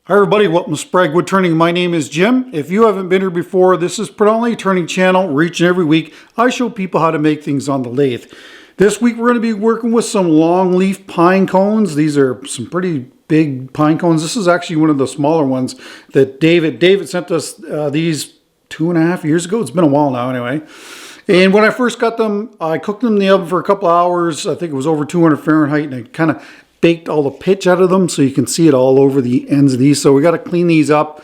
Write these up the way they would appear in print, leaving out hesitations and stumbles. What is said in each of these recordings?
Hi everybody, welcome to Sprague Woodturning. My name is Jim. If you haven't been here before, this is predominantly a turning channel. Each and every week, I show people how to make things on the lathe. This week we're going to be working with some long leaf pine cones. These are some pretty big pine cones. This is actually one of the smaller ones that David sent us these 2.5 years ago. It's been a while now anyway. And when I first got them, I cooked them in the oven for a couple hours. I think it was over 200 Fahrenheit, and I kind of baked all the pitch out of them so you can see it all over the ends of these. So we got to clean these up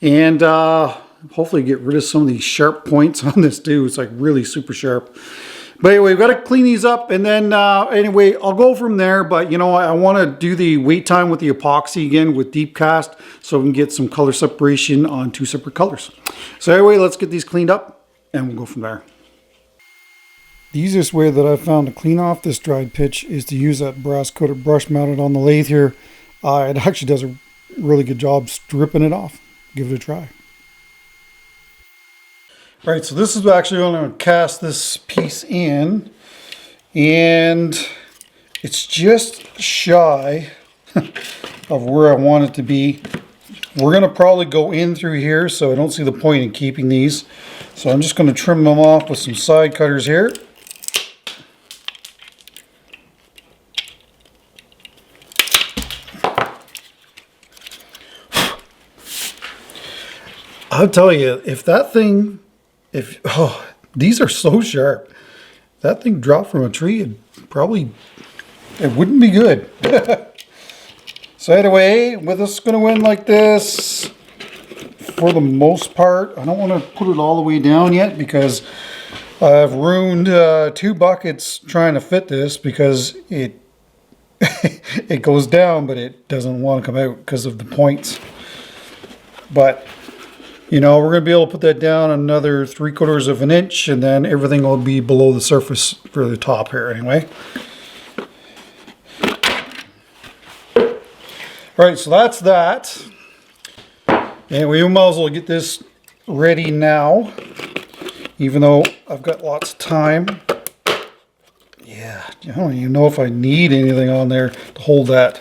and hopefully get rid of some of these sharp points on this too. It's like really super sharp. But anyway, we've got to clean these up, and then anyway, I'll go from there. But you know, I want to do the wait time with the epoxy again with deep cast so we can get some color separation on two separate colors. So anyway, let's get these cleaned up and we'll go from there. The easiest way that I've found to clean off this dried pitch is to use that brass coated brush mounted on the lathe here. It actually does a really good job stripping it off. Give it a try. All right, so this is actually going to cast this piece in, and it's just shy of where I want it to be. We're going to probably go in through here, so I don't see the point in keeping these. So I'm just going to trim them off with some side cutters here. I'll tell you, if that thing, these are so sharp. That thing dropped from a tree, it wouldn't be good. So anyway, with this going to go in like this, for the most part, I don't want to put it all the way down yet because I've ruined 2 buckets trying to fit this because it it goes down, but it doesn't want to come out because of the points. But you know, we're going to be able to put that down another 3/4 of an inch, and then everything will be below the surface for the top here anyway. All right, so that's that. And we might as well get this ready now, even though I've got lots of time. Yeah, I don't even know if I need anything on there to hold that.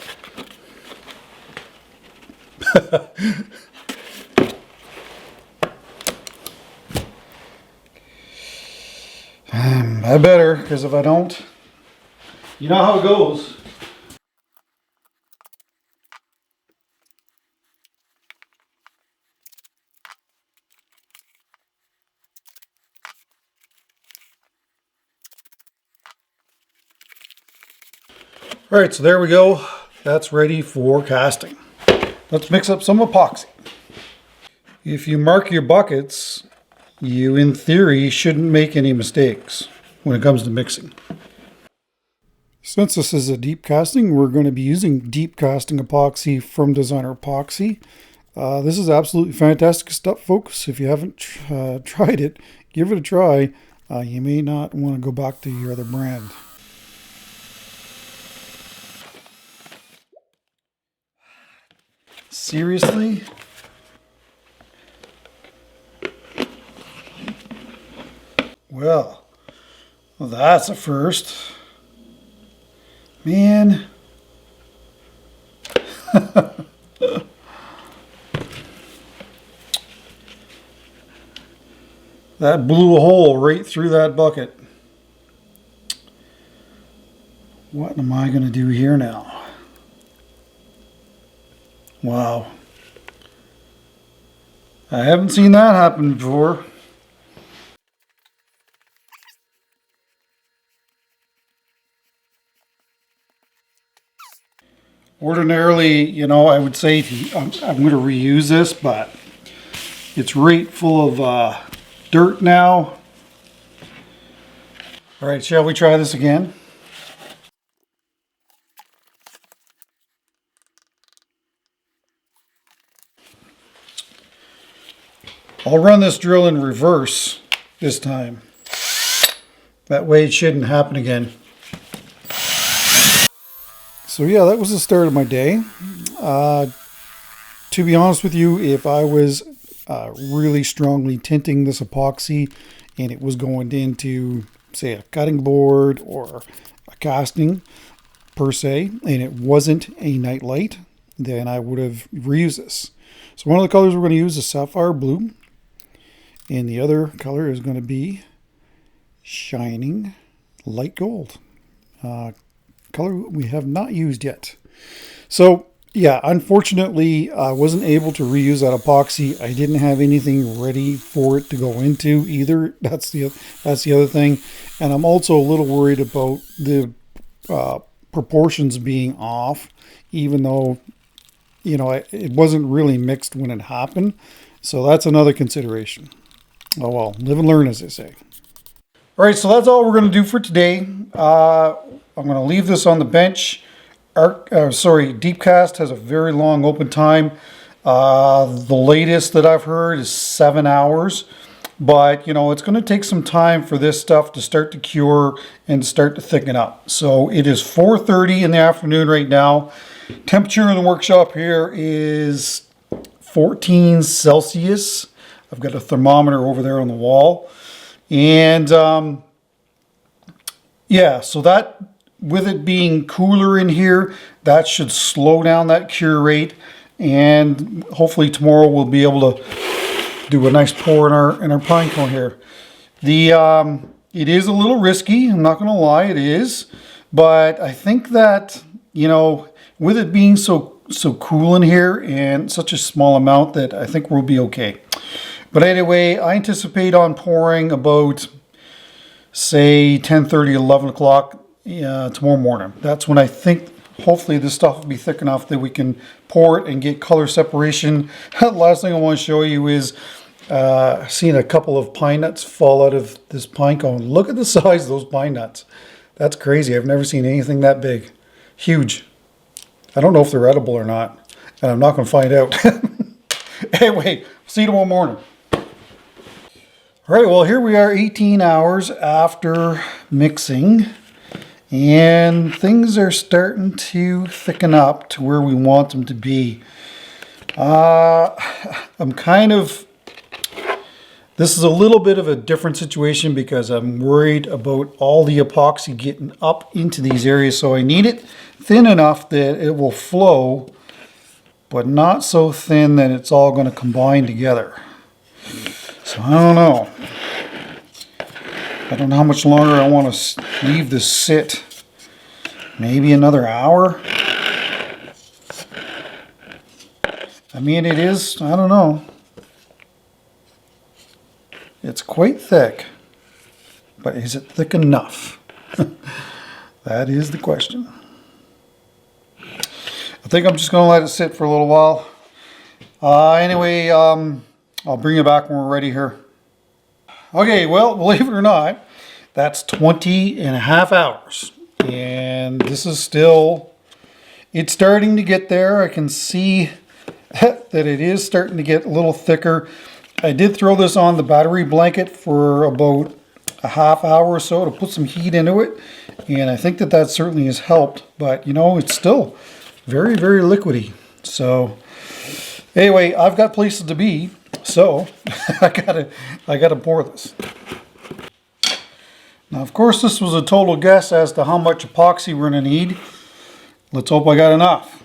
I better, because if I don't, you know how it goes. All right, so there we go. That's ready for casting. Let's mix up some epoxy. If you mark your buckets, you in theory shouldn't make any mistakes when it comes to mixing. Since this is a deep casting, we're going to be using deep casting epoxy from Designer Epoxy. This is absolutely fantastic stuff, folks. If you haven't tried it, give it a try. You may not want to go back to your other brand. Seriously? Well, that's a first. Man. That blew a hole right through that bucket. What am I going to do here now? Wow. I haven't seen that happen before. Ordinarily, you know, I would say I'm going to reuse this, but it's right full of dirt now. All right, shall we try this again? I'll run this drill in reverse this time. That way it shouldn't happen again. So yeah, that was the start of my day. To be honest with you, if I was really strongly tinting this epoxy and it was going into, say, a cutting board or a casting per se, and it wasn't a night light, then I would have reused this. So one of the colors we're going to use is Sapphire Blue. And the other color is going to be Shining Light Gold. Color we have not used yet. So yeah, unfortunately I wasn't able to reuse that epoxy. I didn't have anything ready for it to go into either. That's the other thing. And I'm also a little worried about the proportions being off, even though, you know, it wasn't really mixed when it happened. So that's another consideration. Oh well, live and learn, as they say. All right, so that's all we're going to do for today. I'm going to leave this on the bench. Deep Cast has a very long open time. The latest that I've heard is 7 hours. But, you know, it's going to take some time for this stuff to start to cure and start to thicken up. So it is 4:30 in the afternoon right now. Temperature in the workshop here is 14 Celsius. I've got a thermometer over there on the wall. And yeah, so that, with it being cooler in here, that should slow down that cure rate. And hopefully tomorrow we'll be able to do a nice pour in our pine cone here. It is a little risky, I'm not going to lie, it is. But I think that, you know, with it being so cool in here and such a small amount, that I think we'll be okay. But anyway, I anticipate on pouring about, say, 10:30, 11 o'clock tomorrow morning. That's when I think hopefully this stuff will be thick enough that we can pour it and get color separation. Last thing I want to show you is seeing a couple of pine nuts fall out of this pine cone. Look at the size of those pine nuts. That's crazy. I've never seen anything that big. Huge. I don't know if they're edible or not, and I'm not going to find out. Anyway, see you tomorrow morning. All right, well, here we are 18 hours after mixing, and things are starting to thicken up to where we want them to be. This is a little bit of a different situation because I'm worried about all the epoxy getting up into these areas, so I need it thin enough that it will flow, but not so thin that it's all going to combine together. So I don't know. I don't know how much longer I want to leave this sit. Maybe another hour. I mean, it is, I don't know. It's quite thick, but is it thick enough? That is the question. I think I'm just going to let it sit for a little while. Anyway, I'll bring you back when we're ready here. Okay, well, believe it or not, that's 20 and a half hours. And this is still, it's starting to get there. I can see that it is starting to get a little thicker. I did throw this on the battery blanket for about a half hour or so to put some heat into it. And I think that certainly has helped. But, you know, it's still very, very liquidy. So, anyway, I've got places to be. So I gotta pour this. Now, of course, this was a total guess as to how much epoxy we're gonna need. Let's hope I got enough.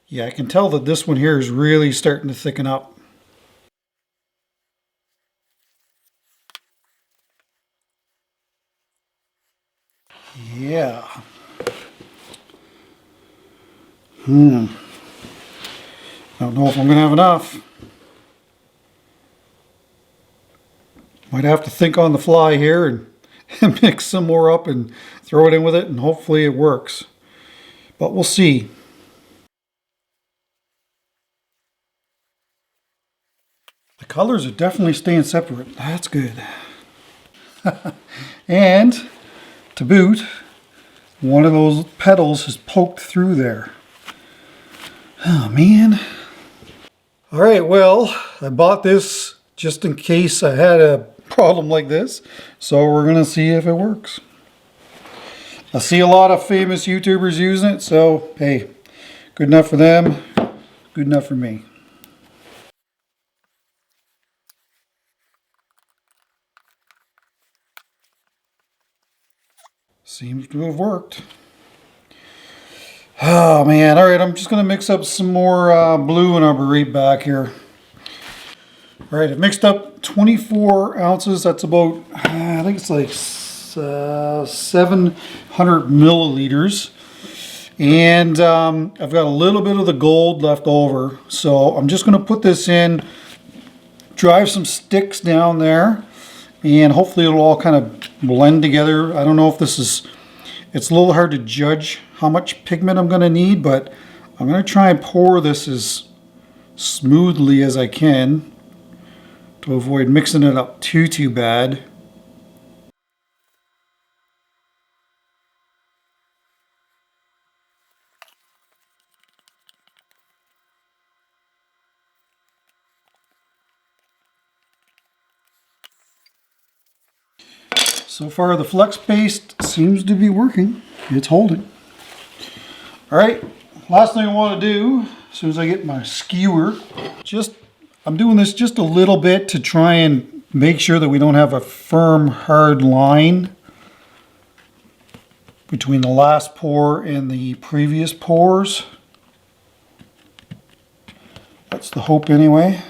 Yeah, I can tell that this one here is really starting to thicken up. Yeah. I don't know if I'm going to have enough. Might have to think on the fly here and mix some more up and throw it in with it, and hopefully it works. But we'll see. The colors are definitely staying separate. That's good. And to boot, one of those petals has poked through there. Oh man. All right, well, I bought this just in case I had a problem like this. So we're gonna see if it works. I see a lot of famous YouTubers using it, so hey, good enough for them, good enough for me. Seems to have worked. Oh man, all right, I'm just gonna mix up some more blue and I'll be right back here. All right, I've mixed up 24 ounces. That's about, I think it's like 700 milliliters. And I've got a little bit of the gold left over. So I'm just gonna put this in, drive some sticks down there, and hopefully it'll all kind of blend together. I don't know if this is, it's a little hard to judge how much pigment I'm gonna need, but I'm gonna try and pour this as smoothly as I can to avoid mixing it up too bad. So far the flex paste seems to be working. It's holding. All right, last thing I want to do, as soon as I get my skewer, I'm doing this just a little bit to try and make sure that we don't have a firm, hard line between the last pour and the previous pours. That's the hope anyway.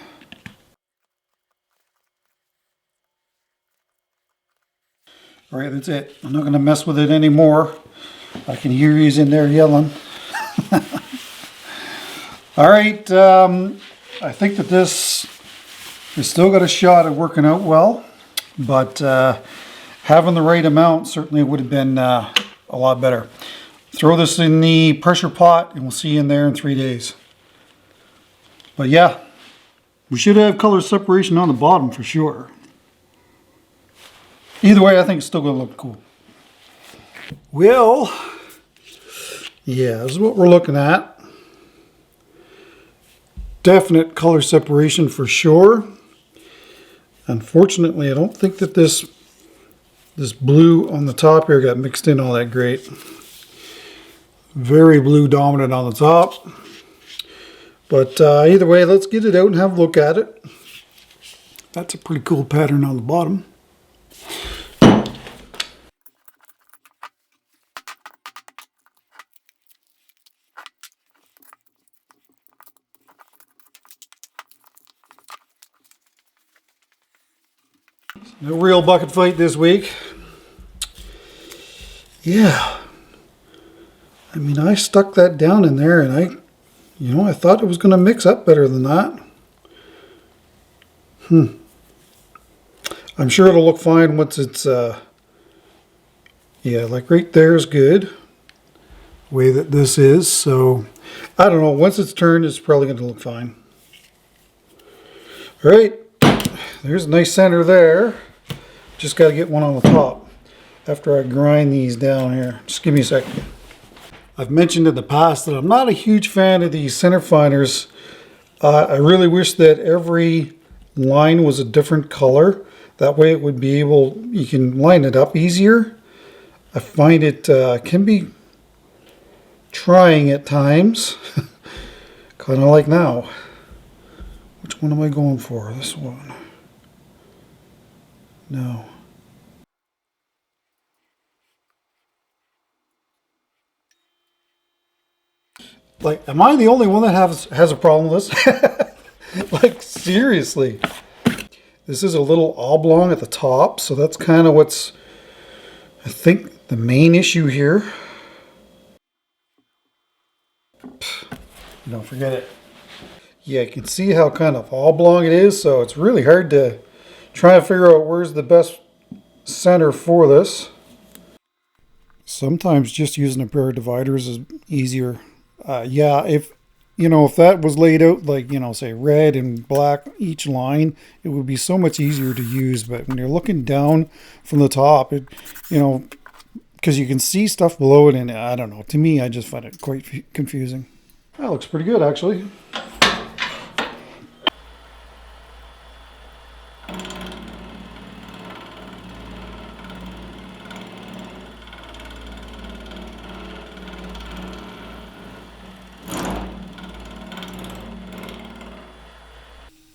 All right, that's it. I'm not going to mess with it anymore. I can hear he's in there yelling. All right, I think that this has still got a shot at working out well, but having the right amount certainly would have been a lot better. Throw this in the pressure pot and we'll see you in there in 3 days. But yeah, we should have color separation on the bottom for sure. Either way, I think it's still going to look cool. Well, yeah, this is what we're looking at. Definite color separation for sure. Unfortunately, I don't think that this blue on the top here got mixed in all that great. Very blue dominant on the top. But either way, let's get it out and have a look at it. That's a pretty cool pattern on the bottom. No real bucket fight this week. Yeah. I mean, I stuck that down in there and I thought it was going to mix up better than that. I'm sure it'll look fine once it's, yeah, like right there is good. The way that this is. So, I don't know. Once it's turned, it's probably going to look fine. All right. There's a nice center there. Just got to get one on the top after I grind these down here. Just give me a second. I've mentioned in the past that I'm not a huge fan of these center finders. I really wish that every line was a different color. That way it would be able, you can line it up easier. I find it can be trying at times. Kind of like now. Which one am I going for? This one. No. Like, am I the only one that has a problem with this? Like, seriously. This is a little oblong at the top, so that's kind of what's, I think, the main issue here. Don't forget it. Yeah, you can see how kind of oblong it is, so it's really hard to try to figure out where's the best center for this. Sometimes just using a pair of dividers is easier. Yeah, if that was laid out like, say red and black each line, it would be so much easier to use. But when you're looking down from the top, because you can see stuff below it, and I don't know, to me, I just find it quite confusing. That looks pretty good, actually.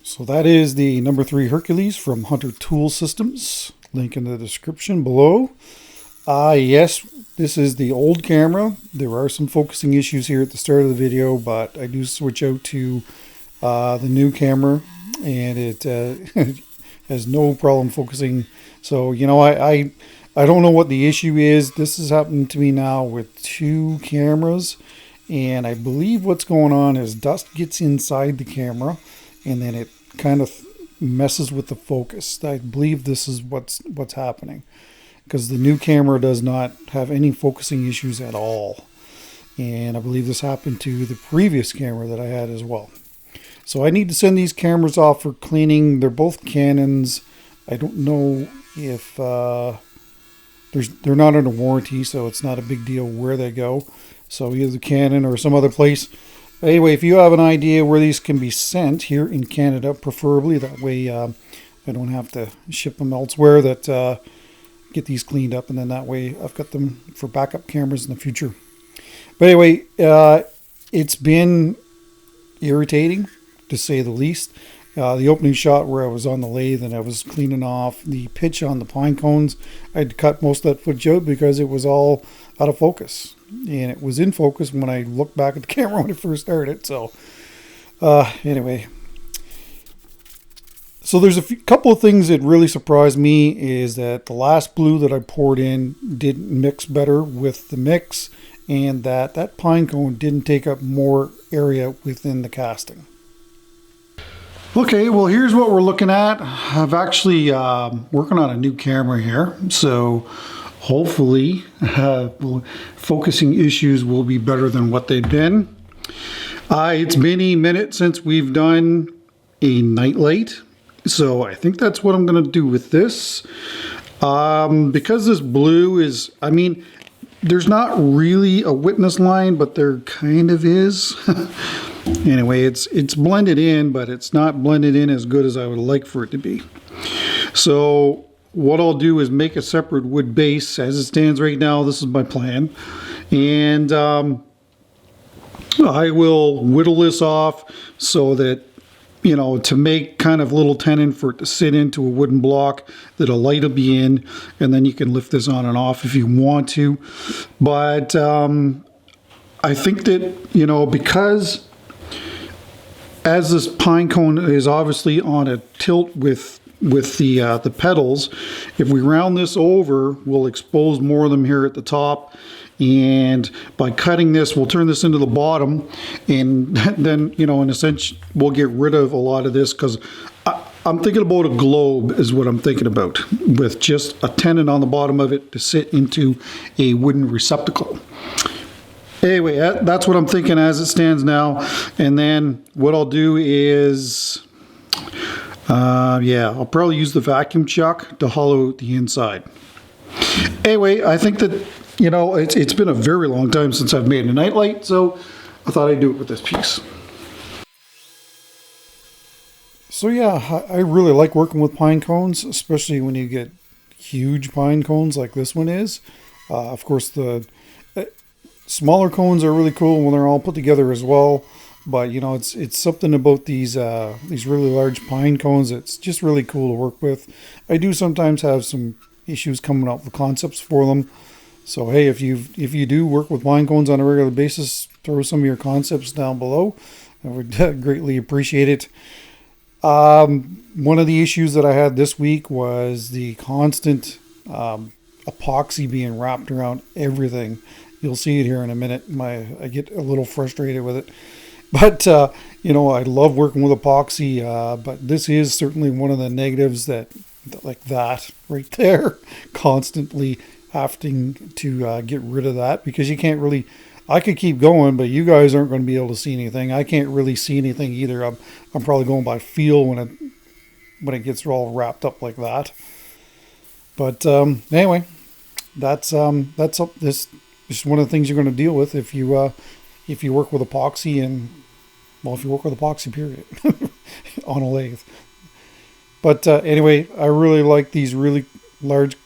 So that is the number 3 Hercules from Hunter Tool Systems. Link in the description below. Yes, This is the old camera. There are some focusing issues here at the start of the video, but I do switch out to the new camera, and it has no problem focusing. So, you know, I don't know what the issue is. This has happened to me now with 2 cameras, and I believe what's going on is dust gets inside the camera, and then it kind of messes with the focus. I believe this is what's happening, because the new camera does not have any focusing issues at all. And I believe this happened to the previous camera that I had as well. So I need to send these cameras off for cleaning. They're both Canons. I don't know if they're not under warranty, so it's not a big deal where they go. So either Canon or some other place. Anyway, if you have an idea where these can be sent here in Canada, preferably, that way I don't have to ship them elsewhere, that get these cleaned up, and then that way I've got them for backup cameras in the future. But anyway, it's been irritating, to say the least. The opening shot where I was on the lathe and I was cleaning off the pitch on the pine cones, I had to cut most of that footage out because it was all out of focus. And it was in focus when I looked back at the camera when I first started. So anyway, so there's a couple of things that really surprised me, is that the last blue that I poured in didn't mix better with the mix, and that pine cone didn't take up more area within the casting. Okay, well, here's what we're looking at. I've actually working on a new camera here, so hopefully focusing issues will be better than what they've been. It's been a minute since we've done a nightlight, so I think that's what I'm going to do with this. Because this blue is, I mean, there's not really a witness line, but there kind of is. Anyway, it's blended in, but it's not blended in as good as I would like for it to be. So what I'll do is make a separate wood base. As it stands right now, this is my plan. And I will whittle this off so that, you know, to make kind of little tenon for it to sit into a wooden block that a light will be in, and then you can lift this on and off if you want to. But I think that, you know, because as this pine cone is obviously on a tilt with the petals, if we round this over, we'll expose more of them here at the top. And by cutting this, we'll turn this into the bottom, and then, you know, in a sense, we'll get rid of a lot of this, because I'm thinking about a globe is what I'm thinking about, with just a tenon on the bottom of it to sit into a wooden receptacle. Anyway, that's what I'm thinking as it stands now. And then what I'll do is, yeah, I'll probably use the vacuum chuck to hollow out the inside. Anyway, I think that, you know, it's been a very long time since I've made a nightlight, so I thought I'd do it with this piece. So yeah, I really like working with pine cones, especially when you get huge pine cones like this one is. Of course, the smaller cones are really cool when they're all put together as well. But, you know, it's something about these really large pine cones that's just really cool to work with. I do sometimes have some issues coming up with concepts for them. So hey, if you do work with pine cones on a regular basis, throw some of your concepts down below. I would greatly appreciate it. One of the issues that I had this week was the constant epoxy being wrapped around everything. You'll see it here in a minute. I get a little frustrated with it. But, you know, I love working with epoxy, but this is certainly one of the negatives, that, like that right there, constantly having to get rid of that, because you can't really, I could keep going, but you guys aren't going to be able to see anything. I can't really see anything either. I'm probably going by feel when it gets all wrapped up like that. But anyway, that's this is one of the things you're going to deal with if you work with epoxy, and, well, if you work with epoxy, period, on a lathe. But anyway, I really like these really large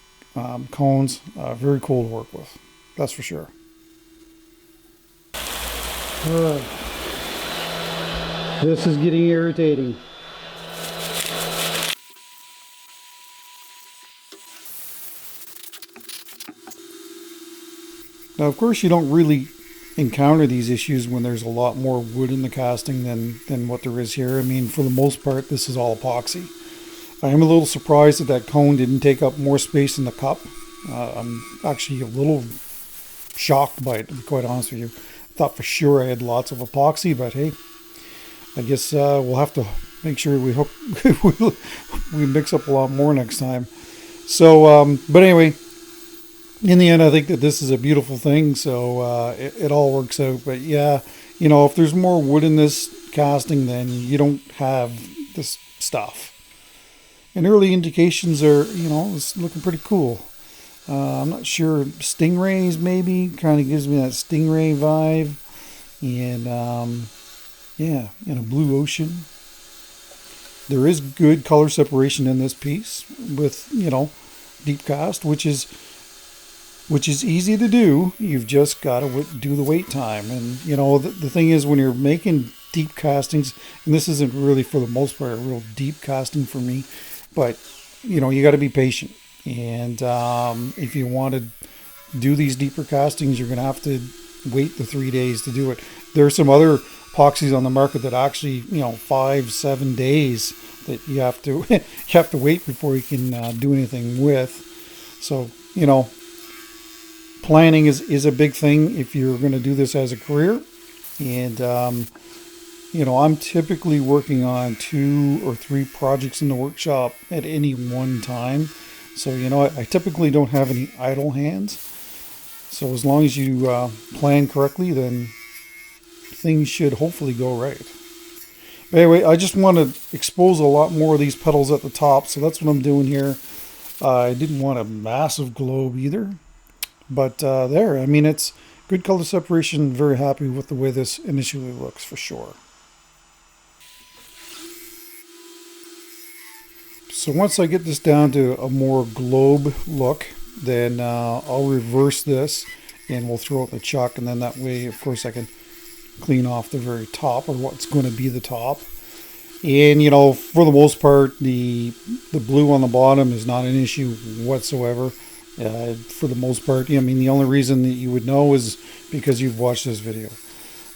cones. Very cool to work with, that's for sure. This is getting irritating. Now, of course, you don't really encounter these issues when there's a lot more wood in the casting than what there is here. I mean, for the most part, this is all epoxy. I am a little surprised that that cone didn't take up more space in the cup. I'm actually a little shocked by it, to be quite honest with you. I thought for sure I had lots of epoxy, but hey, I guess we'll have to make sure we hook we mix up a lot more next time. So, but anyway, in the end, I think that this is a beautiful thing, so it all works out. But yeah, you know, if there's more wood in this casting, then you don't have this stuff. And early indications are, you know, it's looking pretty cool. I'm not sure, stingrays maybe, kind of gives me that stingray vibe. And yeah, in a blue ocean. There is good color separation in this piece with, you know, deep cast, which is easy to do. You've just got to do the wait time. And, you know, the thing is, when you're making deep castings, and this isn't really for the most part a real deep casting for me, but, you know, you got to be patient. And if you want to do these deeper castings, you're going to have to wait the 3 days to do it. There are some other epoxies on the market that actually, you know, 5-7 days that you have to you have to wait before you can do anything with. So, you know, planning is a big thing if you're going to do this as a career. And you know, I'm typically working on 2 or 3 projects in the workshop at any one time. So, you know, I typically don't have any idle hands. So as long as you plan correctly, then things should hopefully go right. But anyway, I just want to expose a lot more of these petals at the top. So that's what I'm doing here. I didn't want a massive globe either. But there, I mean, it's good color separation. Very happy with the way this initially looks for sure. So once I get this down to a more globe look, then I'll reverse this and we'll throw out the chuck, and then that way, of course, I can clean off the very top, or what's going to be the top. And, you know, for the most part, the blue on the bottom is not an issue whatsoever. For the most part, I mean, the only reason that you would know is because you've watched this video.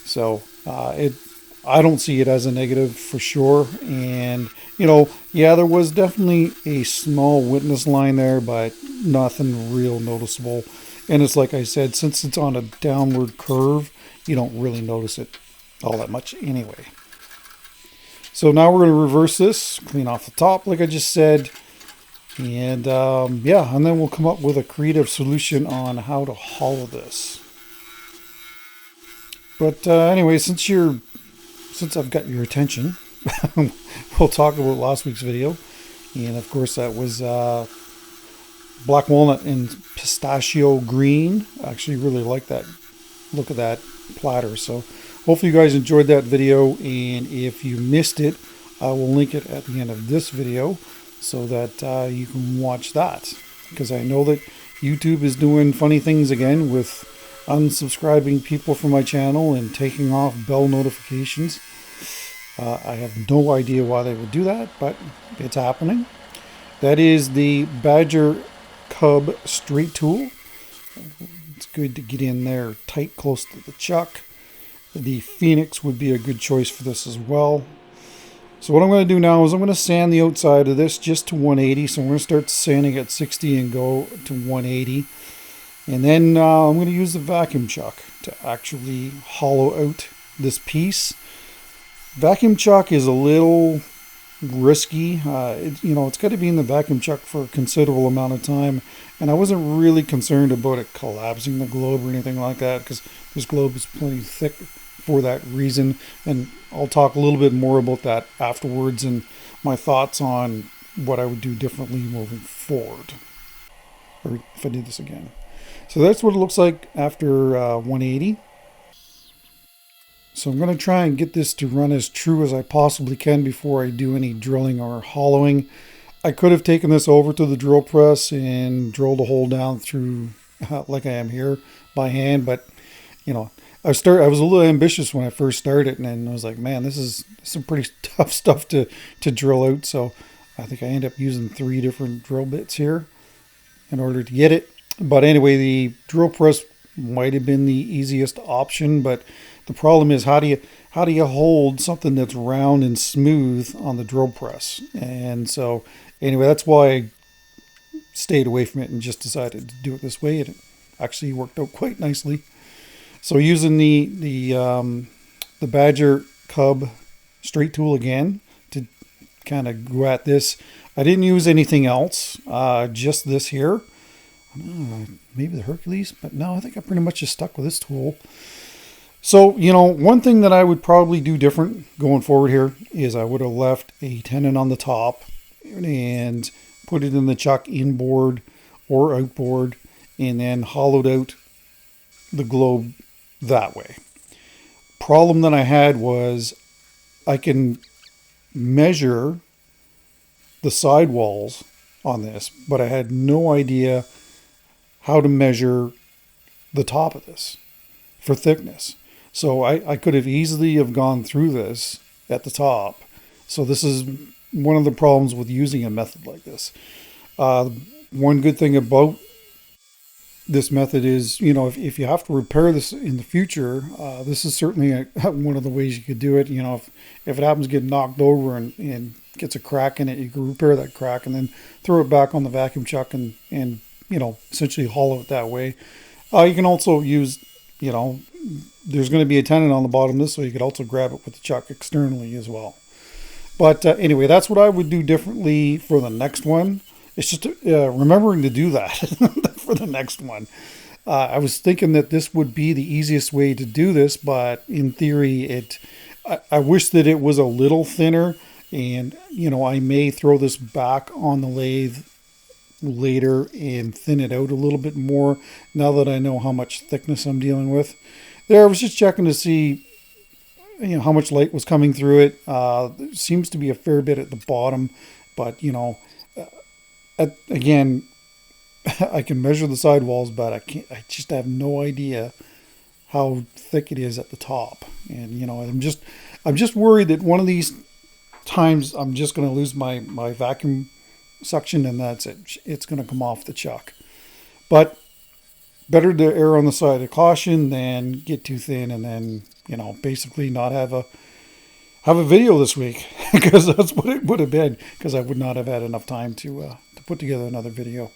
So I don't see it as a negative for sure. And, you know, yeah, there was definitely a small witness line there, but nothing real noticeable. And it's like I said, since it's on a downward curve, you don't really notice it all that much anyway. So now we're going to reverse this, clean off the top like I just said. And yeah, and then we'll come up with a creative solution on how to hollow this. But anyway, since I've got your attention, we'll talk about last week's video. And of course that was black walnut and pistachio green. I actually really like that look of that platter. So hopefully you guys enjoyed that video, and if you missed it, I will link it at the end of this video so that you can watch that, because I know that YouTube is doing funny things again with unsubscribing people from my channel and taking off bell notifications. I have no idea why they would do that, but it's happening. That is the Badger Cub straight tool. It's good to get in there tight, close to the chuck. The Phoenix would be a good choice for this as well. So what I'm going to do now is I'm going to sand the outside of this just to 180. So I'm going to start sanding at 60 and go to 180. And then I'm going to use the vacuum chuck to actually hollow out this piece. Vacuum chuck is a little risky. You know, it's got to be in the vacuum chuck for a considerable amount of time. And I wasn't really concerned about it collapsing the globe or anything like that, because this globe is plenty thick for that reason. And I'll talk a little bit more about that afterwards and my thoughts on what I would do differently moving forward, or if I did this again. So that's what it looks like after 180. So I'm going to try and get this to run as true as I possibly can before I do any drilling or hollowing. I could have taken this over to the drill press and drilled a hole down through like I am here by hand, but you know, I was a little ambitious when I first started, and then I was like, man, this is some pretty tough stuff to drill out. So I think I ended up using 3 different drill bits here in order to get it. But anyway, the drill press might have been the easiest option, but the problem is how do you hold something that's round and smooth on the drill press? And so anyway, that's why I stayed away from it and just decided to do it this way, and it actually worked out quite nicely. So using the Badger Cub straight tool again to kind of go at this. I didn't use anything else, just this here. Maybe the Hercules, but no, I think I pretty much just stuck with this tool. So, you know, one thing that I would probably do different going forward here is I would have left a tenon on the top and put it in the chuck inboard or outboard and then hollowed out the globe that way. Problem that I had was I can measure the sidewalls on this, but I had no idea how to measure the top of this for thickness. So I could have easily have gone through this at the top. So this is one of the problems with using a method like this. One good thing about this method is, you know, if you have to repair this in the future, this is certainly one of the ways you could do it. You know, if it happens to get knocked over and gets a crack in it, you can repair that crack and then throw it back on the vacuum chuck and you know, essentially hollow it that way. You can also use, you know, there's going to be a tenon on the bottom of this, so you could also grab it with the chuck externally as well. But anyway, that's what I would do differently for the next one. It's just remembering to do that for the next one. I was thinking that this would be the easiest way to do this, but in theory, I wish that it was a little thinner. And, you know, I may throw this back on the lathe later and thin it out a little bit more now that I know how much thickness I'm dealing with. There, I was just checking to see, you know, how much light was coming through it. There seems to be a fair bit at the bottom, but, you know, again, I can measure the sidewalls, but I just have no idea how thick it is at the top. And, you know, I'm just worried that one of these times I'm just going to lose my vacuum suction and that's it. It's going to come off the chuck. But better to err on the side of caution than get too thin and then, you know, basically not have a video this week, because that's what it would have been, because I would not have had enough time to put together another video.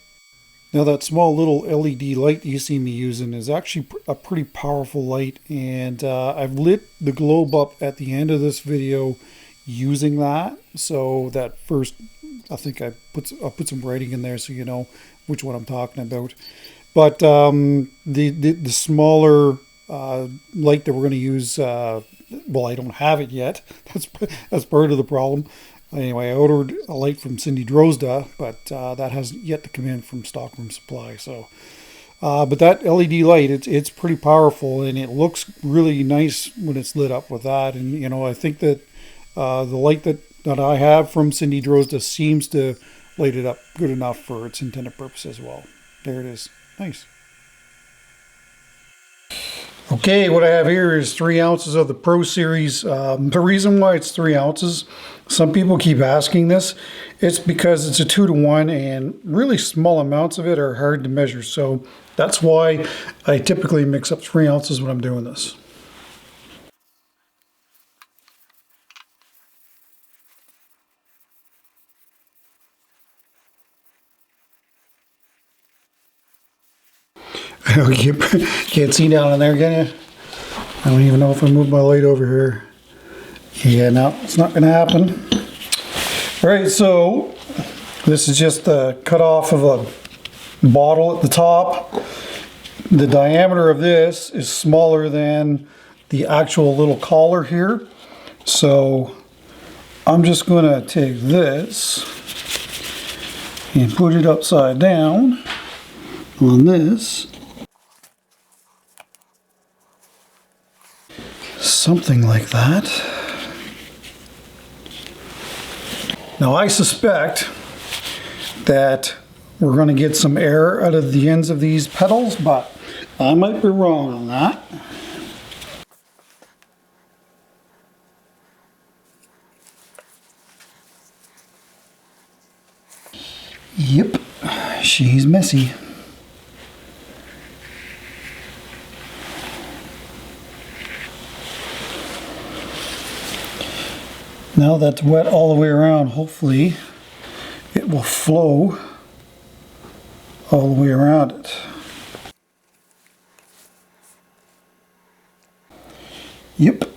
Now that small little LED light you see me using is actually a pretty powerful light, and I've lit the globe up at the end of this video using that. So that first, I think I'll put some writing in there so you know which one I'm talking about. But the smaller light that we're going to use, well, I don't have it yet. That's part of the problem. Anyway, I ordered a light from Cindy Drozda, but that hasn't yet to come in from Stockroom Supply. So, but that LED light, it's pretty powerful, and it looks really nice when it's lit up with that. And you know, I think that the light that I have from Cindy Drozda seems to light it up good enough for its intended purpose as well. There it is. Nice. Okay, what I have here is 3 ounces of the Pro Series. The reason why it's 3 ounces, some people keep asking this, it's because it's a 2-to-1 and really small amounts of it are hard to measure. So that's why I typically mix up 3 ounces when I'm doing this. You can't see down in there, can you? I don't even know if I move my light over here. Yeah, no, it's not going to happen. All right, so this is just the cut off of a bottle at the top. The diameter of this is smaller than the actual little collar here. So I'm just going to take this and put it upside down on this. Something like that. Now I suspect that we're going to get some air out of the ends of these pedals, but I might be wrong on that. Yep, she's messy. Now that's wet all the way around, hopefully it will flow all the way around it. Yep.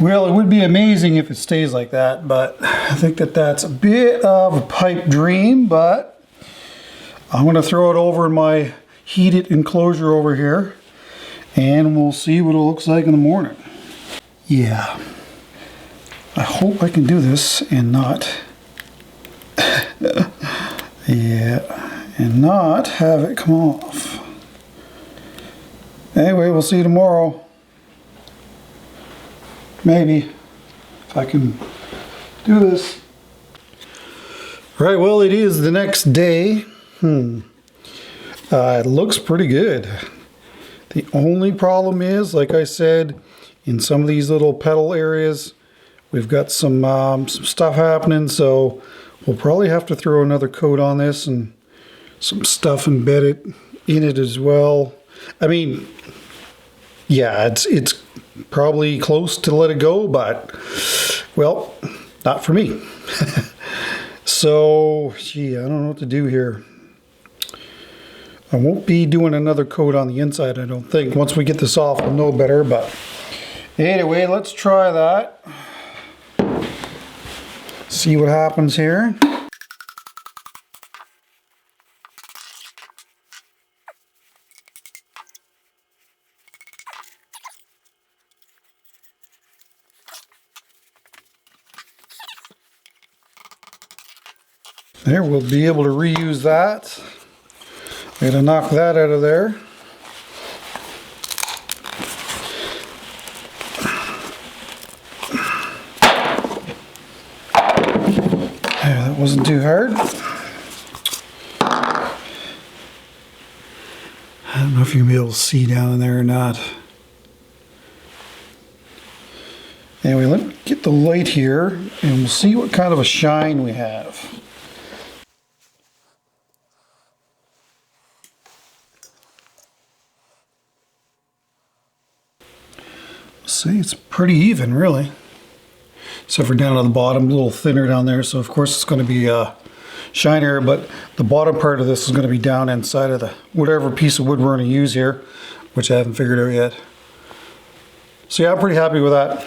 Well, it would be amazing if it stays like that, but I think that that's a bit of a pipe dream, but I'm going to throw it over in my heated enclosure over here, and we'll see what it looks like in the morning. Yeah, I hope I can do this and not, yeah, and not have it come off. Anyway, we'll see you tomorrow. Maybe, if I can do this. Right, well, it is the next day. It looks pretty good. The only problem is, like I said, in some of these little pedal areas, we've got some stuff happening, so we'll probably have to throw another coat on this and some stuff embedded in it as well. I mean, yeah, it's probably close to let it go, but, well, not for me. So, gee, I don't know what to do here. I won't be doing another coat on the inside, I don't think. Once we get this off, we'll know better, but anyway, let's try that. See what happens here. There, we'll be able to reuse that. I'm gonna knock that out of there. There, that wasn't too hard. I don't know if you'll be able to see down in there or not. Anyway, let me get the light here and we'll see what kind of a shine we have. See, it's pretty even, really. Except for down at the bottom, a little thinner down there, so of course it's going to be shinier, but the bottom part of this is going to be down inside of the whatever piece of wood we're going to use here, which I haven't figured out yet. So yeah, I'm pretty happy with that.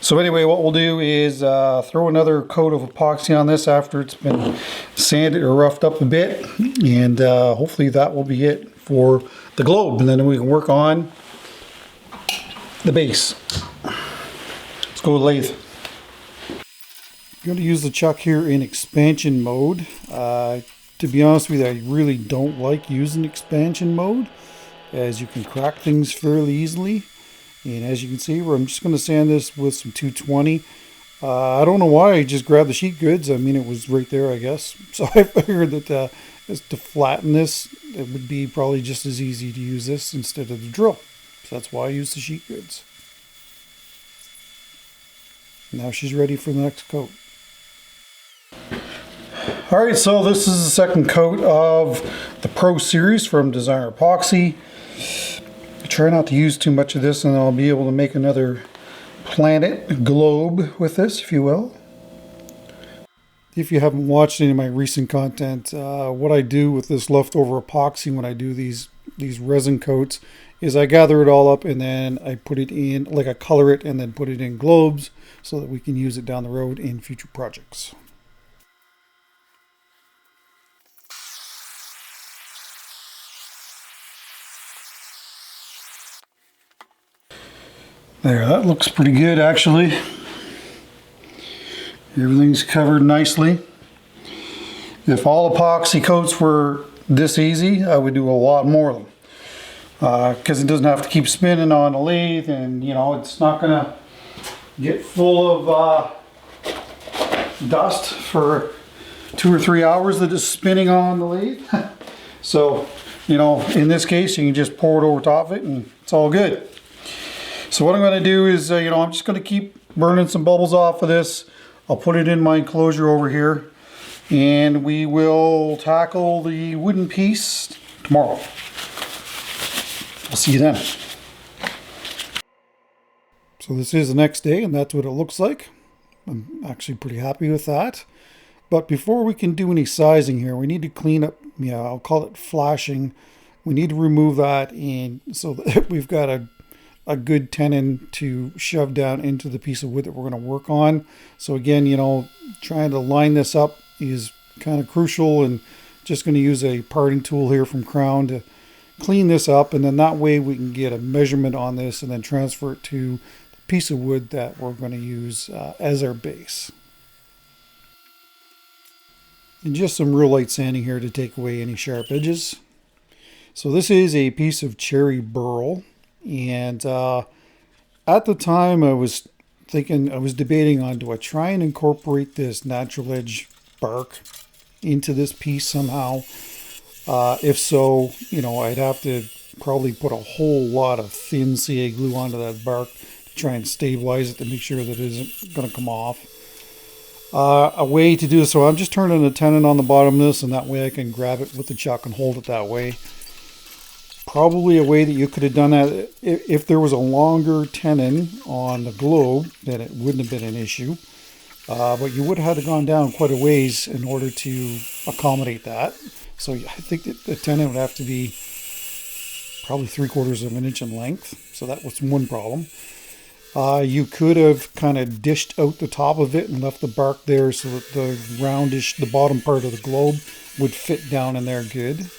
So anyway, what we'll do is throw another coat of epoxy on this after it's been sanded or roughed up a bit, and hopefully that will be it for the globe, and then we can work on the base. Let's go with lathe. I'm going to use the chuck here in expansion mode. To be honest with you, I really don't like using expansion mode, as you can crack things fairly easily. And as you can see, I'm just going to sand this with some 220. I don't know why I just grabbed the sheet goods. I mean, it was right there, I guess. So I figured that just to flatten this, it would be probably just as easy to use this instead of the drill. So that's why I use the sheet goods. Now she's ready for the next coat. Alright, so this is the second coat of the Pro Series from Designer Epoxy. I try not to use too much of this, and I'll be able to make another planet globe with this, if you will. If you haven't watched any of my recent content, what I do with this leftover epoxy when I do these resin coats is I gather it all up and then I put it in, like I color it and then put it in globes so that we can use it down the road in future projects. There, that looks pretty good actually. Everything's covered nicely. If all epoxy coats were this easy, I would do a lot more of them. Because it doesn't have to keep spinning on the lathe, and you know, it's not going to get full of dust for 2 or 3 hours that it's spinning on the lathe. So, you know, in this case, you can just pour it over top of it and it's all good. So what I'm going to do is, you know, I'm just going to keep burning some bubbles off of this. I'll put it in my enclosure over here, and we will tackle the wooden piece tomorrow. I'll see you then. So this is the next day, and that's what it looks like. I'm actually pretty happy with that. But before we can do any sizing here, we need to clean up, I'll call it flashing. We need to remove that, and so that we've got a good tenon to shove down into the piece of wood that we're going to work on. So again, trying to line this up is kind of crucial, and just going to use a parting tool here from Crown to clean this up, and then that way we can get a measurement on this and then transfer it to the piece of wood that we're going to use as our base. And just some real light sanding here to take away any sharp edges. So this is a piece of cherry burl, and at the time I was debating on, do I try and incorporate this natural edge bark into this piece somehow? If so, I'd have to probably put a whole lot of thin CA glue onto that bark to try and stabilize it to make sure that it isn't going to come off. A way to do this, so I'm just turning a tenon on the bottom of this, and that way I can grab it with the chuck and hold it that way. Probably a way that you could have done that, if there was a longer tenon on the globe, then it wouldn't have been an issue. But you would have had to gone down quite a ways in order to accommodate that. So I think that the tenon would have to be probably 3/4 of an inch in length. So that was one problem. You could have kind of dished out the top of it and left the bark there so that the bottom part of the globe would fit down in there good.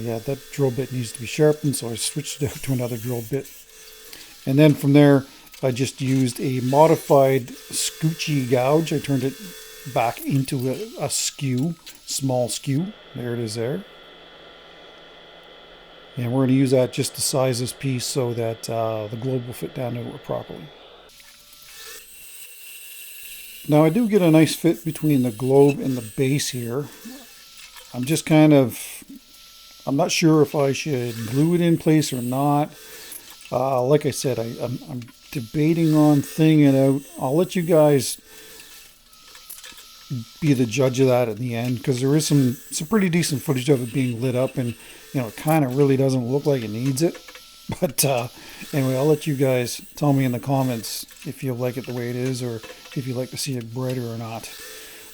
Yeah, that drill bit needs to be sharpened, so I switched it out to another drill bit. And then from there, I just used a modified scoochy gouge. I turned it back into a skew, small skew. There it is there. And we're going to use that just to size this piece so that the globe will fit down into it properly. Now I do get a nice fit between the globe and the base here. I'm just I'm not sure if I should glue it in place or not. Like I said, I'm debating on thinging it out. I'll let you guys be the judge of that at the end, because there is some pretty decent footage of it being lit up, and it kind of really doesn't look like it needs it. But anyway, I'll let you guys tell me in the comments if you like it the way it is, or if you like to see it brighter or not.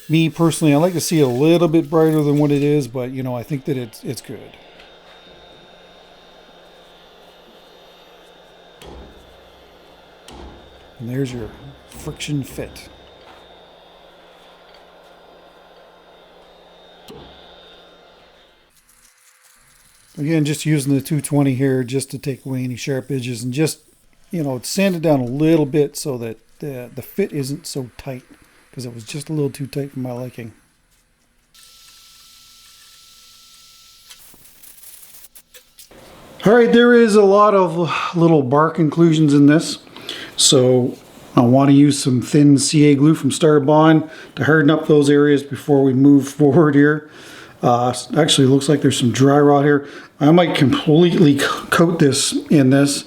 Me personally, I like to see it a little bit brighter than what it is, but I think that it's good. And there's your friction fit. Again, just using the 220 here just to take away any sharp edges, and just sand it down a little bit so that the fit isn't so tight, because it was just a little too tight for my liking. All right, there is a lot of little bark inclusions in this, so I want to use some thin CA glue from Starbond to harden up those areas before we move forward here. Actually, looks like there's some dry rot here. I might completely coat this in this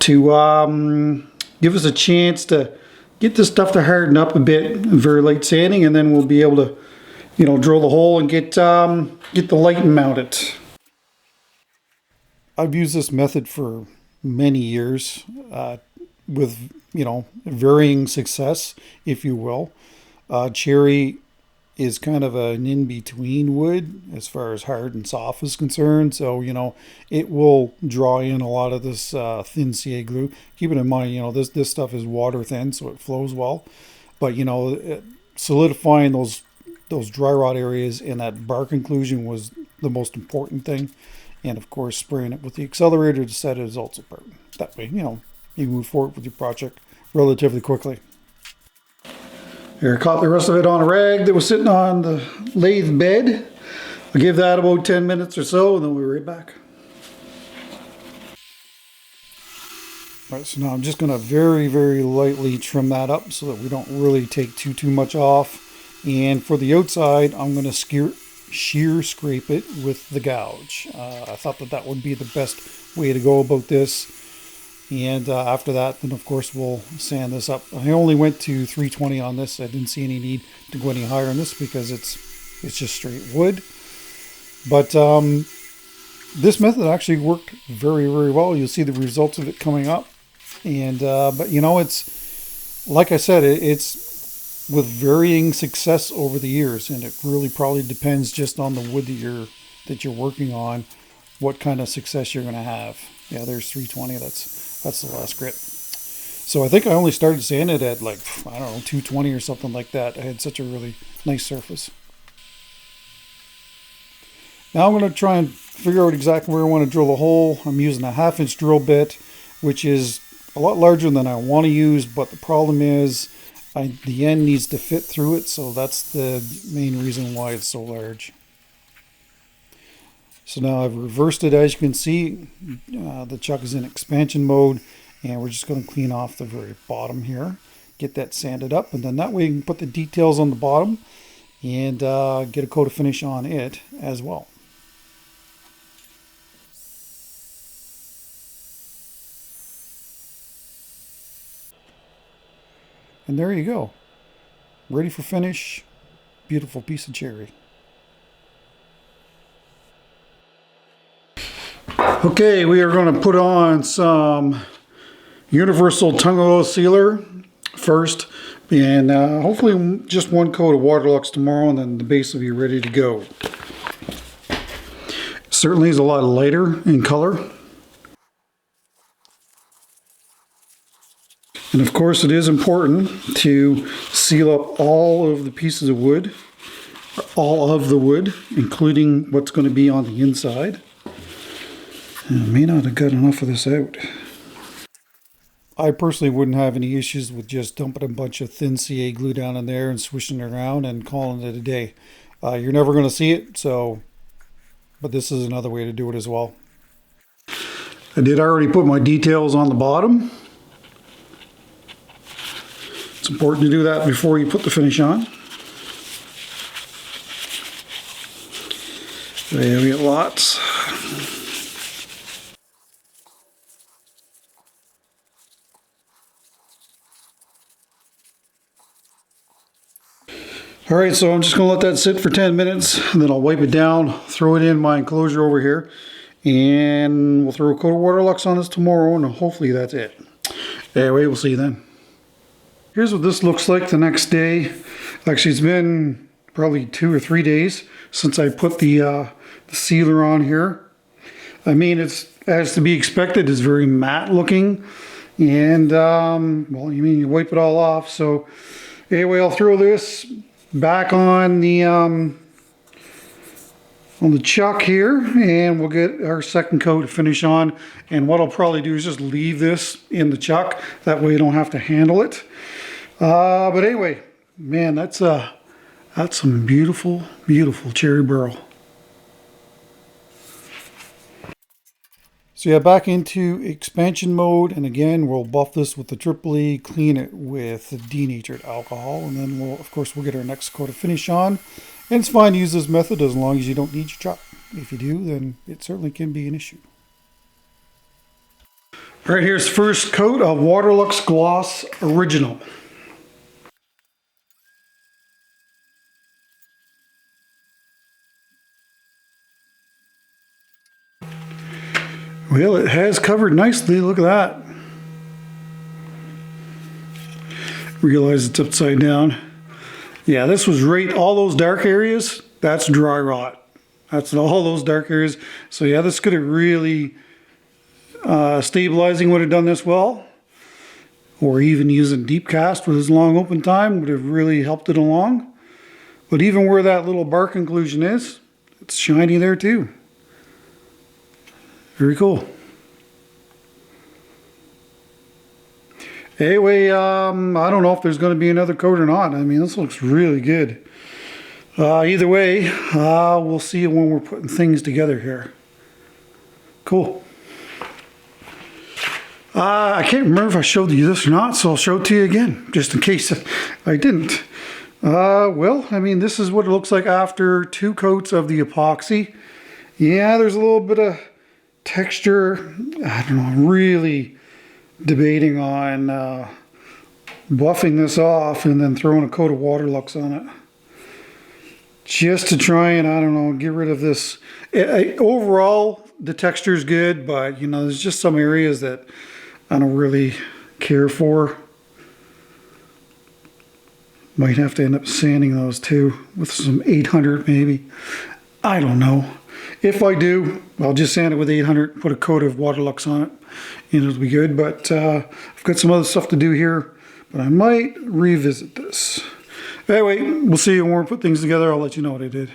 to give us a chance to get this stuff to harden up a bit, very light sanding, and then we'll be able to, drill the hole and get the light mounted. I've used this method for many years with, varying success, if you will. Cherry is kind of an in-between wood as far as hard and soft is concerned. So, it will draw in a lot of this thin CA glue. Keep it in mind, this stuff is water thin, so it flows well. But, solidifying those dry rot areas and that bark inclusion was the most important thing. And, of course, spraying it with the accelerator to set it is also important. That way, you can move forward with your project relatively quickly. Here, I caught the rest of it on a rag that was sitting on the lathe bed. I'll give that about 10 minutes or so, and then we'll be right back. All right, so now I'm just going to very, very lightly trim that up so that we don't really take too much off. And for the outside, I'm going to shear scrape it with the gouge. I thought that would be the best way to go about this. And after that, then of course we'll sand this up. I only went to 320 on this. I didn't see any need to go any higher on this because it's just straight wood. But this method actually worked very, very well. You'll see the results of it coming up. And but you know, it's like I said, it's with varying success over the years, and it really probably depends just on the wood that you're working on, what kind of success you're going to have. Yeah, there's 320. That's the last grit. So I think I only started sanding it at like, I don't know, 220 or something like that. I had such a really nice surface. Now I'm going to try and figure out exactly where I want to drill the hole. I'm using a 1/2 inch drill bit, which is a lot larger than I want to use, but the problem is the end needs to fit through it, so that's the main reason why it's so large. So now I've reversed it. As you can see, the chuck is in expansion mode, and we're just going to clean off the very bottom here, get that sanded up, and then that way you can put the details on the bottom and get a coat of finish on it as well. And there you go. Ready for finish. Beautiful piece of cherry. Okay, we are going to put on some universal tung oil sealer first, and hopefully just one coat of Waterlux tomorrow, and then the base will be ready to go. Certainly is a lot lighter in color. And of course it is important to seal up all of the pieces of wood, all of the wood, including what's going to be on the inside. And I may not have got enough of this out. I personally wouldn't have any issues with just dumping a bunch of thin CA glue down in there and swishing it around and calling it a day. You're never going to see it, but this is another way to do it as well. I did already put my details on the bottom. It's important to do that before you put the finish on. There we get lots. Alright, so I'm just going to let that sit for 10 minutes, and then I'll wipe it down, throw it in my enclosure over here, and we'll throw a coat of Waterlux on this tomorrow, and hopefully that's it. Anyway, we'll see you then. Here's what this looks like the next day. Actually, it's been probably 2 or 3 days since I put the sealer on here. I mean, it's as to be expected. It's very matte looking, and well, you wipe it all off. So anyway, I'll throw this back on the chuck here, and we'll get our second coat to finish on. And what I'll probably do is just leave this in the chuck. That way you don't have to handle it. But anyway, man, that's some beautiful, beautiful cherry burl. So yeah, back into expansion mode, and again we'll buff this with the Triple E, clean it with denatured alcohol, and then we'll get our next coat of finish on. And it's fine to use this method as long as you don't need your chuck. If you do, then it certainly can be an issue. All right, here's the first coat of Waterlux Gloss Original. Well, it has covered nicely. Look at that. Realize it's upside down. Yeah, this was right, all those dark areas, that's dry rot. That's all those dark areas. So yeah, this could have really, stabilizing would have done this well. Or even using deep cast with this long open time would have really helped it along. But even where that little bark inclusion is, it's shiny there too. Very cool. Anyway, I don't know if there's going to be another coat or not. I mean, this looks really good. Either way, we'll see when we're putting things together here. Cool. I can't remember if I showed you this or not, so I'll show it to you again, just in case I didn't. Well, I mean, this is what it looks like after 2 coats of the epoxy. Yeah, there's a little bit of texture. I don't know, really debating on buffing this off and then throwing a coat of Waterlux on it. Just to try and, I don't know, get rid of this. Overall, the texture is good, but, you know, there's just some areas that I don't really care for. Might have to end up sanding those too with some 800 maybe. I don't know. If I do, I'll just sand it with 800, put a coat of Waterlux on it, and it'll be good. But I've got some other stuff to do here, but I might revisit this. Anyway, we'll see when we put things together. I'll let you know what I did.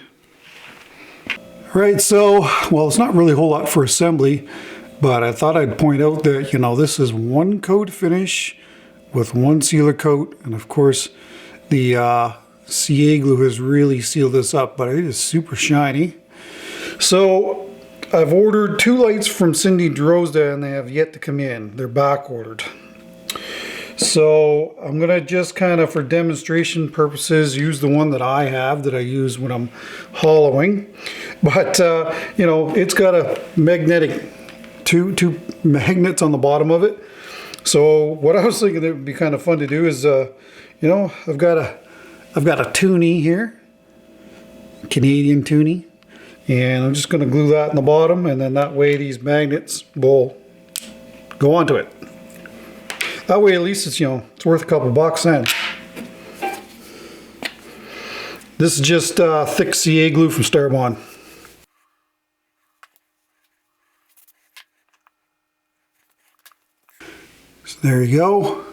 Right, so, well, it's not really a whole lot for assembly, but I thought I'd point out that, you know, this is one coat finish with one sealer coat, and of course, the CA glue has really sealed this up, but it is super shiny. So I've ordered 2 lights from Cindy Drozda, and they have yet to come in. They're back ordered. So I'm gonna just kind of, for demonstration purposes, use the one that I have that I use when I'm hollowing. But you know, it's got a magnetic two magnets on the bottom of it. So what I was thinking it would be kind of fun to do is, you know, I've got a toonie here, Canadian toonie, and I'm just going to glue that in the bottom, and then that way these magnets will go onto it. That way at least it's, you know, it's worth a couple bucks then. This is just thick CA glue from Starbond. So there you go.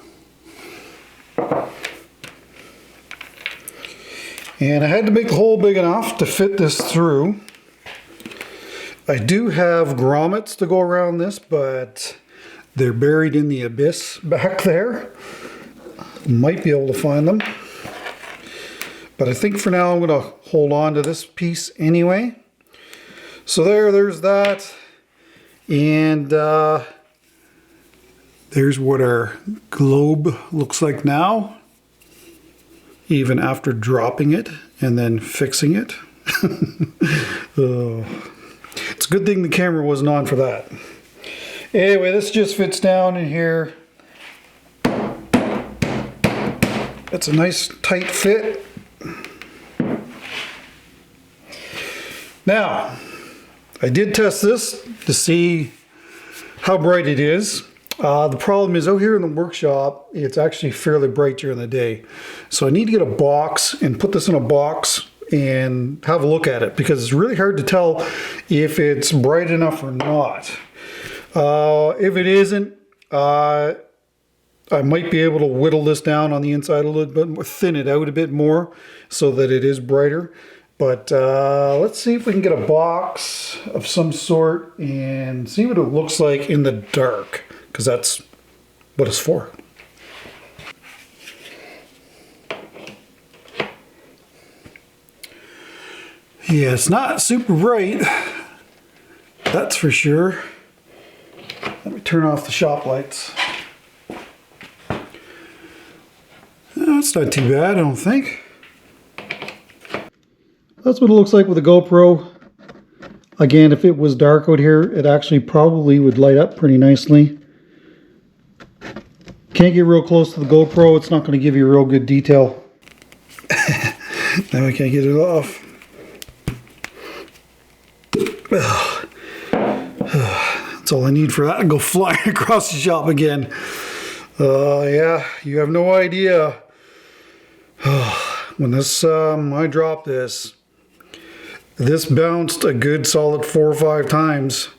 And I had to make the hole big enough to fit this through. I do have grommets to go around this, but they're buried in the abyss back there. Might be able to find them. But I think for now I'm going to hold on to this piece anyway. So there's that. And there's what our globe looks like now, even after dropping it and then fixing it. It's a good thing the camera wasn't on for that. Anyway, this just fits down in here. It's a nice tight fit. Now, I did test this to see how bright it is. The problem is out here in the workshop, it's actually fairly bright during the day. So I need to get a box and put this in a box and have a look at it, because it's really hard to tell if it's bright enough or not. If it isn't, I might be able to whittle this down on the inside a little bit more, thin it out a bit more so that it is brighter. But let's see if we can get a box of some sort and see what it looks like in the dark, because that's what it's for. Yeah, it's not super bright, that's for sure. Let me turn off the shop lights. That's not too bad, I don't think. That's what it looks like with a GoPro. Again, if it was dark out here, it actually probably would light up pretty nicely. Can't get real close to the GoPro, it's not going to give you real good detail. Now I can't get it off. That's all I need for that to go flying across the shop again. Yeah, you have no idea. When I dropped this bounced a good solid 4 or 5 times,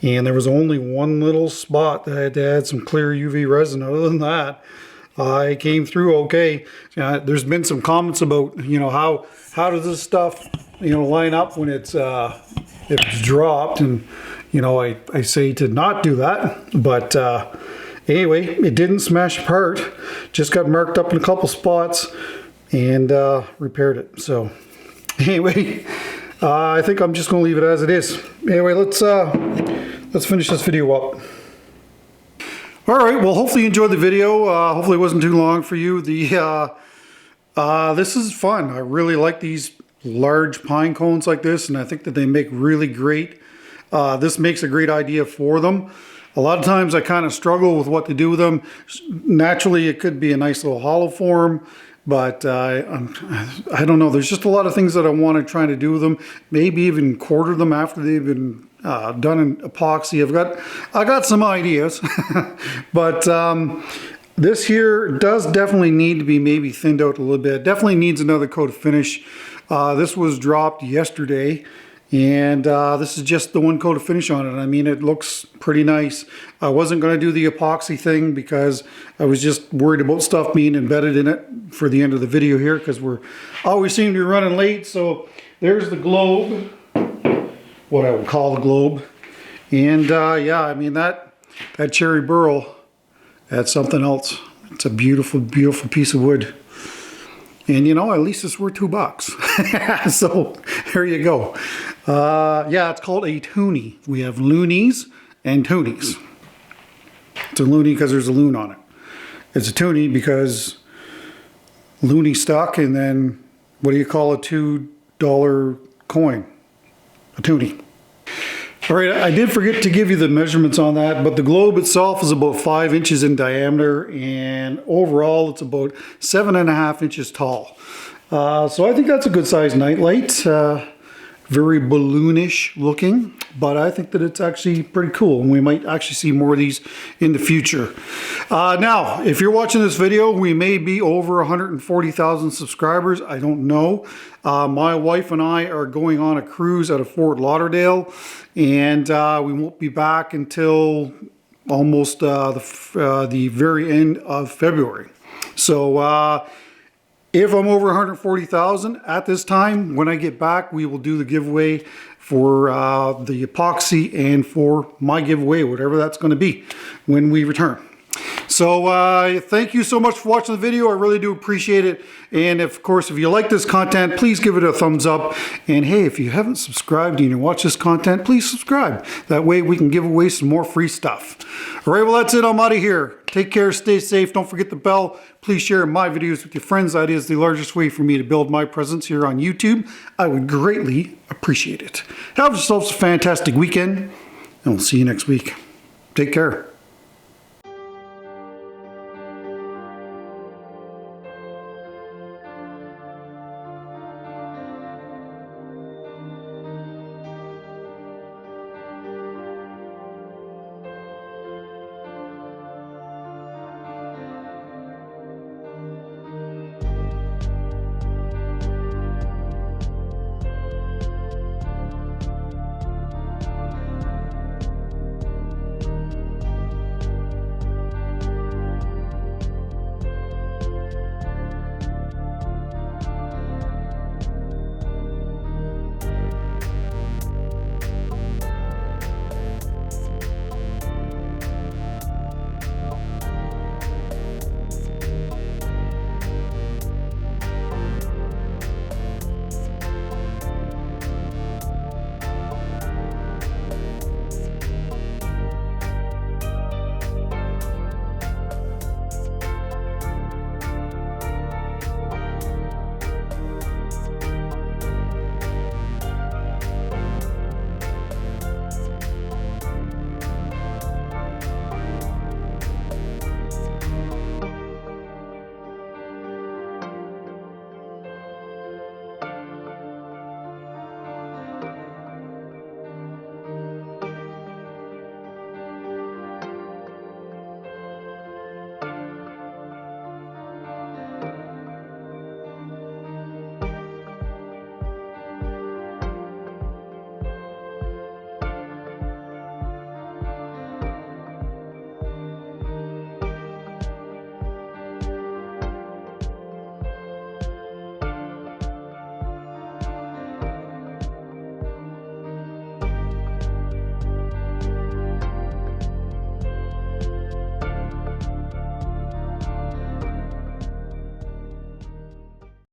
and there was only one little spot that I had to add some clear UV resin. Other than that, I came through okay. There's been some comments about, you know, how does this stuff, you know, line up when it's dropped, and you know, I say to not do that, but anyway, it didn't smash apart, just got marked up in a couple spots and repaired it. So anyway, I think I'm just going to leave it as it is. Anyway, let's finish this video up. All right, well, hopefully you enjoyed the video. Hopefully it wasn't too long for you. This is fun. I really like these large pine cones like this, and I think that they make really great. This makes a great idea for them. A lot of times I kind of struggle with what to do with them. Naturally, it could be a nice little hollow form, but I don't know. There's just a lot of things that I want to try to do with them. Maybe even quarter them after they've been done in epoxy. I got some ideas, but this here does definitely need to be maybe thinned out a little bit. It definitely needs another coat of finish. This was dropped yesterday, and this is just the one coat of finish on it. I mean, it looks pretty nice. I wasn't going to do the epoxy thing because I was just worried about stuff being embedded in it for the end of the video here, because we're always seem to be running late. So there's the globe, what I would call the globe. And yeah, I mean, that cherry burl, that's something else. It's a beautiful, beautiful piece of wood. And you know, at least it's worth $2. So there you go. Yeah, it's called a toonie. We have loonies and toonies. It's a loonie because there's a loon on it. It's a toonie because loony stuck, and then what do you call a $2 coin? A toonie. All right, I did forget to give you the measurements on that, but the globe itself is about 5 inches in diameter, and overall it's about 7.5 inches tall. So I think that's a good sized nightlight. Very balloonish looking, but I think that it's actually pretty cool, and we might actually see more of these in the future. Now, if you're watching this video, we may be over 140,000 subscribers. I don't know. My wife and I are going on a cruise out of Fort Lauderdale, and we won't be back until almost the very end of February. So if I'm over 140,000 at this time, when I get back, we will do the giveaway for the epoxy and for my giveaway, whatever that's going to be when we return. So thank you so much for watching the video. I really do appreciate it. And of course, if you like this content, please give it a thumbs up. And hey, if you haven't subscribed and you watch this content, please subscribe. That way we can give away some more free stuff. All right, well, that's it. I'm out of here. Take care, stay safe. Don't forget the bell. Please share my videos with your friends. That is the largest way for me to build my presence here on YouTube. I would greatly appreciate it. Have yourselves a fantastic weekend, and we'll see you next week. Take care.